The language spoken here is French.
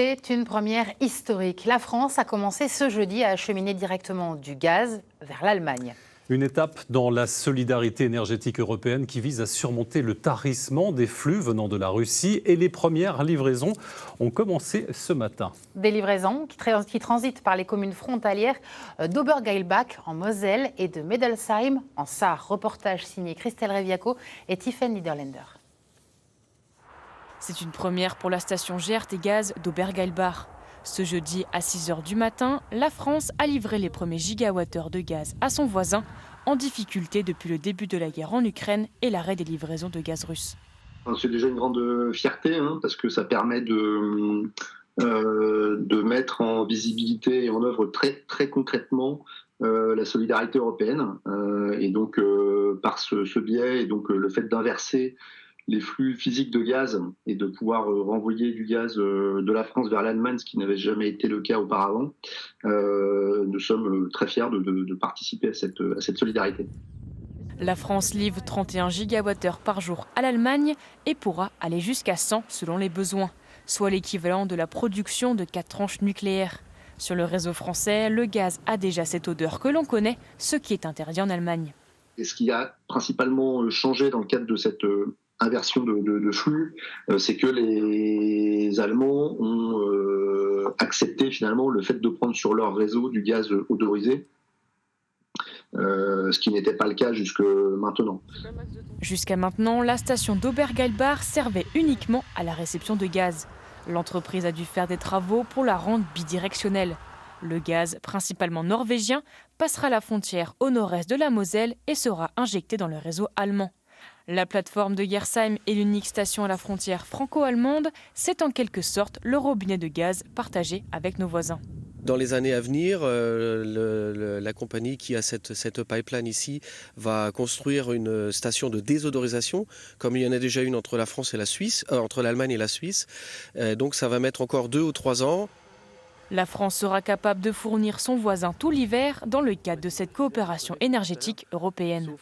C'est une première historique. La France a commencé ce jeudi à acheminer directement du gaz vers l'Allemagne. Une étape dans la solidarité énergétique européenne qui vise à surmonter le tarissement des flux venant de la Russie. Et les premières livraisons ont commencé ce matin. Des livraisons qui transitent par les communes frontalières d'Obergeilbach en Moselle et de Medelsheim en Sarre. Reportage signé Christelle Reviaco et Tiffen Niederländer. C'est une première pour la station GRT Gaz d'Obergeilbach. Ce jeudi à 6h du matin, la France a livré les premiers gigawattheures de gaz à son voisin, en difficulté depuis le début de la guerre en Ukraine et l'arrêt des livraisons de gaz russe. C'est déjà une grande fierté parce que ça permet de mettre en visibilité et en œuvre très, très concrètement la solidarité européenne. Et donc par ce biais, et donc le fait d'inverser les flux physiques de gaz et de pouvoir renvoyer du gaz de la France vers l'Allemagne, ce qui n'avait jamais été le cas auparavant, nous sommes très fiers de participer à cette solidarité. La France livre 31 gigawattheures par jour à l'Allemagne et pourra aller jusqu'à 100 selon les besoins, soit l'équivalent de la production de 4 tranches nucléaires. Sur le réseau français, le gaz a déjà cette odeur que l'on connaît, ce qui est interdit en Allemagne. Et ce qui a principalement changé dans le cadre de cette inversion de flux, c'est que les Allemands ont accepté finalement le fait de prendre sur leur réseau du gaz odorisé, ce qui n'était pas le cas jusque maintenant. Jusqu'à maintenant, la station d'Obergeilbach servait uniquement à la réception de gaz. L'entreprise a dû faire des travaux pour la rendre bidirectionnelle. Le gaz, principalement norvégien, passera la frontière au nord-est de la Moselle et sera injecté dans le réseau allemand. La plateforme de Gersheim est l'unique station à la frontière franco-allemande. C'est en quelque sorte le robinet de gaz partagé avec nos voisins. Dans les années à venir, la compagnie qui a cette pipeline ici va construire une station de désodorisation, comme il y en a déjà une entre la France et la Suisse, entre l'Allemagne et la Suisse. Donc ça va mettre encore 2 ou 3 ans. La France sera capable de fournir son voisin tout l'hiver dans le cadre de cette coopération énergétique européenne.